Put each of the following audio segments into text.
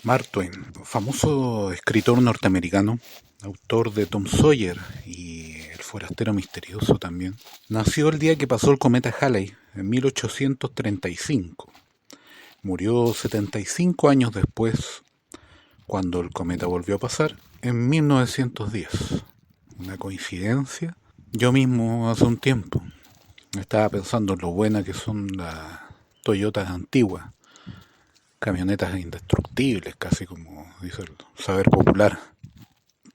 Mark Twain, famoso escritor norteamericano, autor de Tom Sawyer y El forastero misterioso también, nació el día que pasó el cometa Halley, en 1835. Murió 75 años después, cuando el cometa volvió a pasar, en 1910. ¿Una coincidencia? Yo mismo hace un tiempo estaba pensando en lo buenas que son las Toyotas antiguas, camionetas indestructibles, casi como dice el saber popular.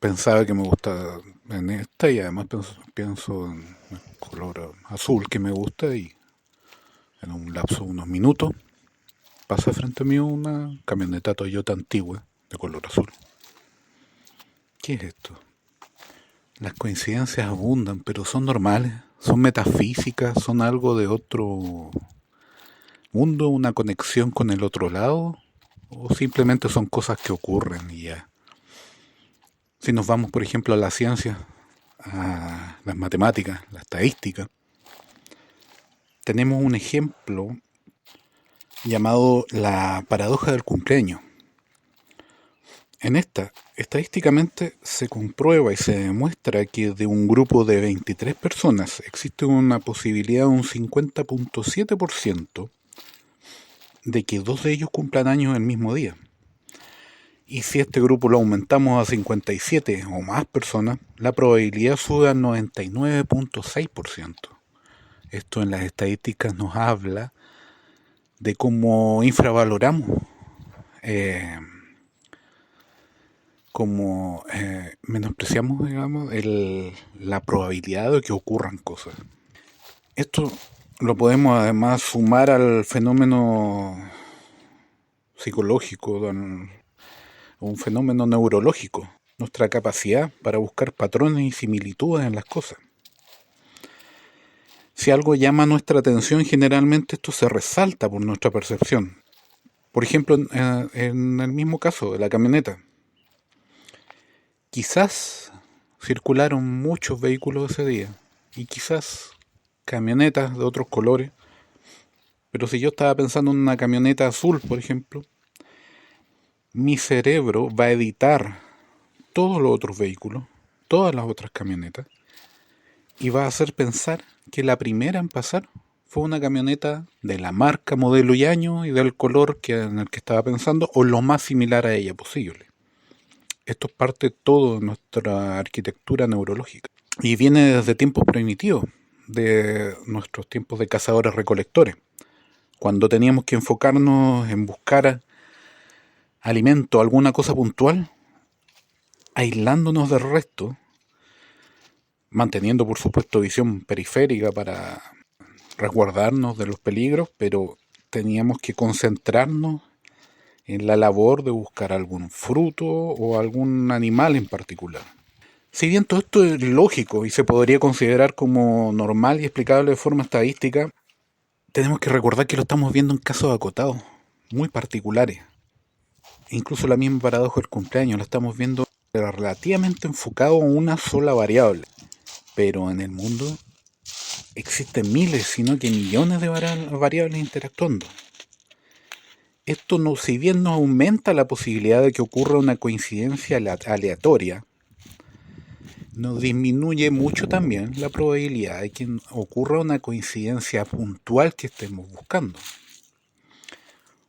Pensaba que me gusta en esta y además pienso en el color azul que me gusta y en un lapso de unos minutos pasa frente a mí una camioneta Toyota antigua de color azul. ¿Qué es esto? Las coincidencias abundan, pero son normales, son metafísicas, son algo de otro mundo, una conexión con el otro lado, o simplemente son cosas que ocurren y ya. Si nos vamos, por ejemplo, a la ciencia, a las matemáticas, la estadística, tenemos un ejemplo llamado la paradoja del cumpleaños. En esta, estadísticamente se comprueba y se demuestra que de un grupo de 23 personas existe una posibilidad de un 50.7% de que dos de ellos cumplan años el mismo día. Y si este grupo lo aumentamos a 57 o más personas, la probabilidad sube al 99.6%. Esto en las estadísticas nos habla de cómo infravaloramos, cómo menospreciamos, digamos, la probabilidad de que ocurran cosas. Esto lo podemos además sumar al fenómeno psicológico, un fenómeno neurológico, nuestra capacidad para buscar patrones y similitudes en las cosas. Si algo llama nuestra atención, generalmente esto se resalta por nuestra percepción. Por ejemplo, en el mismo caso de la camioneta. Quizás circularon muchos vehículos ese día y quizás camionetas de otros colores, pero si yo estaba pensando en una camioneta azul, por ejemplo, mi cerebro va a editar todos los otros vehículos, todas las otras camionetas, y va a hacer pensar que la primera en pasar fue una camioneta de la marca, modelo y año y del color en el que estaba pensando, o lo más similar a ella posible. Esto es parte todo de nuestra arquitectura neurológica. Y viene desde tiempos primitivos, de nuestros tiempos de cazadores-recolectores, cuando teníamos que enfocarnos en buscar alimento, alguna cosa puntual, aislándonos del resto, manteniendo por supuesto visión periférica para resguardarnos de los peligros, pero teníamos que concentrarnos en la labor de buscar algún fruto o algún animal en particular. Si bien todo esto es lógico y se podría considerar como normal y explicable de forma estadística, tenemos que recordar que lo estamos viendo en casos acotados, muy particulares. Incluso la misma paradoja del cumpleaños la estamos viendo relativamente enfocado en una sola variable. Pero en el mundo existen miles, sino que millones de variables interactuando. Esto no, si bien no aumenta la posibilidad de que ocurra una coincidencia aleatoria, nos disminuye mucho también la probabilidad de que ocurra una coincidencia puntual que estemos buscando.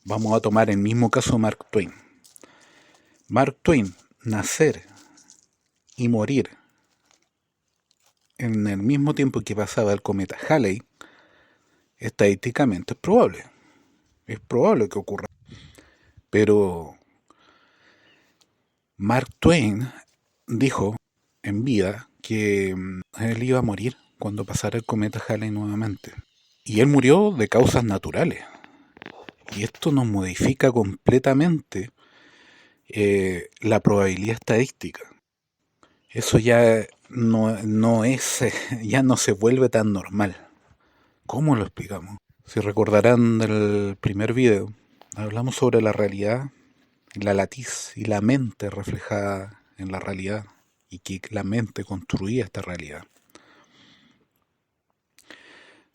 Vamos a tomar el mismo caso de Mark Twain. Mark Twain, nacer y morir en el mismo tiempo que pasaba el cometa Halley, estadísticamente es probable. Es probable que ocurra. Pero Mark Twain dijo en vida que él iba a morir cuando pasara el cometa Halley nuevamente. Y él murió de causas naturales. Y esto nos modifica completamente la probabilidad estadística. Eso ya no es, ya no se vuelve tan normal. ¿Cómo lo explicamos? Si recordarán del primer video, hablamos sobre la realidad, la latiz y la mente reflejada en la realidad y que la mente construía esta realidad.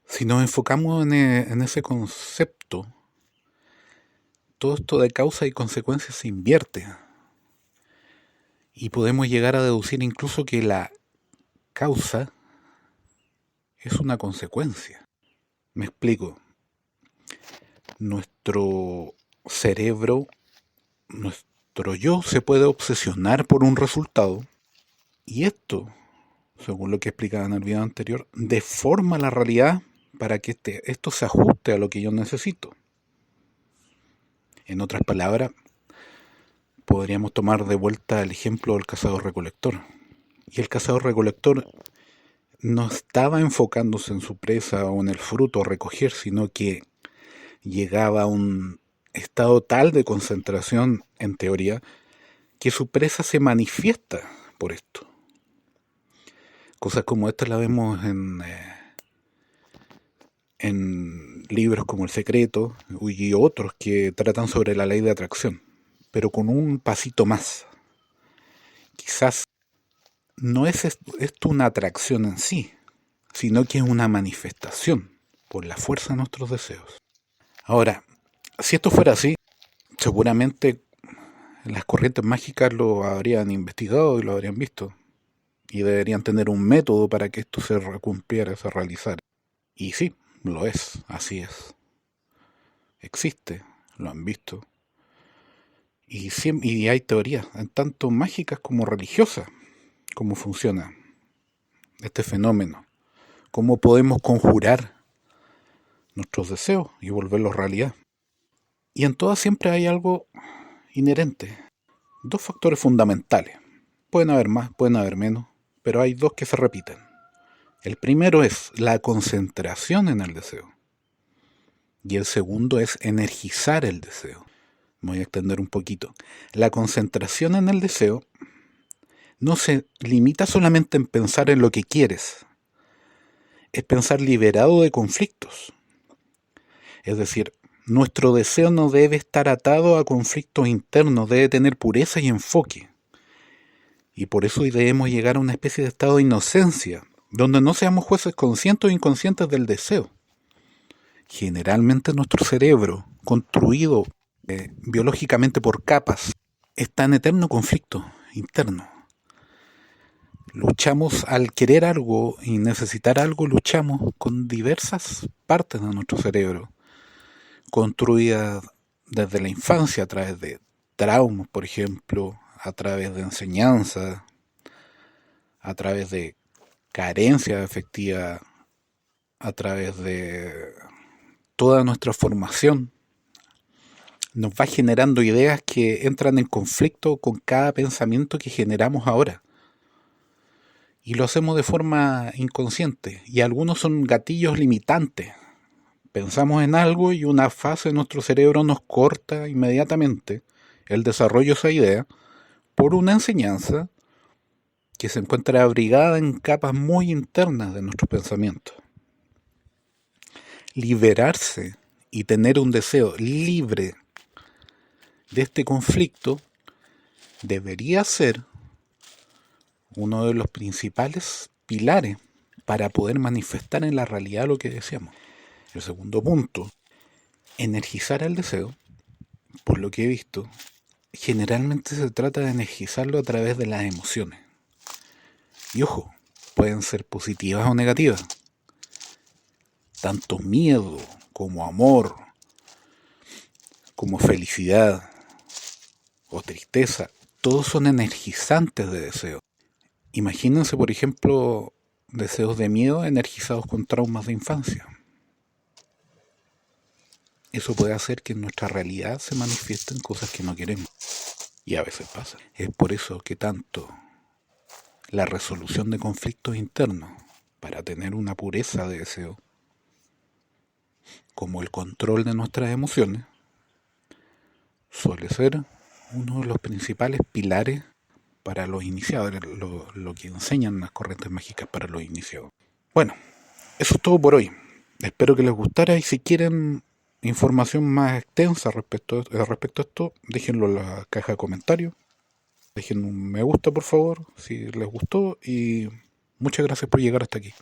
Si nos enfocamos en ese concepto, todo esto de causa y consecuencia se invierte. Y podemos llegar a deducir incluso que la causa es una consecuencia. Me explico. Nuestro cerebro, nuestro yo se puede obsesionar por un resultado y esto, según lo que explicaba en el video anterior, deforma la realidad para que esto se ajuste a lo que yo necesito. En otras palabras, podríamos tomar de vuelta el ejemplo del cazador-recolector. Y el cazador-recolector no estaba enfocándose en su presa o en el fruto a recoger, sino que llegaba a un estado tal de concentración, en teoría, que su presa se manifiesta por esto. Cosas como esta las vemos en libros como El Secreto y otros que tratan sobre la ley de atracción, pero con un pasito más. Quizás no es esto una atracción en sí, sino que es una manifestación por la fuerza de nuestros deseos. Ahora, si esto fuera así, seguramente las corrientes mágicas lo habrían investigado y lo habrían visto. Y deberían tener un método para que esto se cumpliera, se realizara. Y sí, lo es, así es. Existe, lo han visto. Y hay teorías, tanto mágicas como religiosas, cómo funciona este fenómeno. Cómo podemos conjurar nuestros deseos y volverlos realidad. Y en todas siempre hay algo inherente. Dos factores fundamentales. Pueden haber más, pueden haber menos, pero hay dos que se repiten. El primero es la concentración en el deseo. Y el segundo es energizar el deseo. Me voy a extender un poquito. La concentración en el deseo no se limita solamente en pensar en lo que quieres. Es pensar liberado de conflictos. Es decir, nuestro deseo no debe estar atado a conflictos internos, debe tener pureza y enfoque. Y por eso debemos llegar a una especie de estado de inocencia, donde no seamos jueces conscientes o inconscientes del deseo. Generalmente nuestro cerebro, construido biológicamente por capas, está en eterno conflicto interno. Luchamos al querer algo y necesitar algo, luchamos con diversas partes de nuestro cerebro, construidas desde la infancia a través de traumas, por ejemplo, a través de enseñanza, a través de carencia afectiva, a través de toda nuestra formación. Nos va generando ideas que entran en conflicto con cada pensamiento que generamos ahora. Y lo hacemos de forma inconsciente. Y algunos son gatillos limitantes. Pensamos en algo y una fase de nuestro cerebro nos corta inmediatamente el desarrollo de esa idea por una enseñanza que se encuentra abrigada en capas muy internas de nuestros pensamientos. Liberarse y tener un deseo libre de este conflicto debería ser uno de los principales pilares para poder manifestar en la realidad lo que deseamos. El segundo punto, energizar el deseo, por lo que he visto, generalmente se trata de energizarlo a través de las emociones. Y ojo, pueden ser positivas o negativas. Tanto miedo como amor, como felicidad o tristeza, todos son energizantes de deseo. Imagínense, por ejemplo, deseos de miedo energizados con traumas de infancia. Eso puede hacer que en nuestra realidad se manifiesten cosas que no queremos. Y a veces pasa. Es por eso que tanto la resolución de conflictos internos, para tener una pureza de deseo, como el control de nuestras emociones, suele ser uno de los principales pilares para los iniciados, lo que enseñan las corrientes mágicas para los iniciados. Bueno, eso es todo por hoy. Espero que les gustara y si quieren información más extensa respecto a esto, déjenlo en la caja de comentarios. Dejen un me gusta, por favor, si les gustó, y muchas gracias por llegar hasta aquí.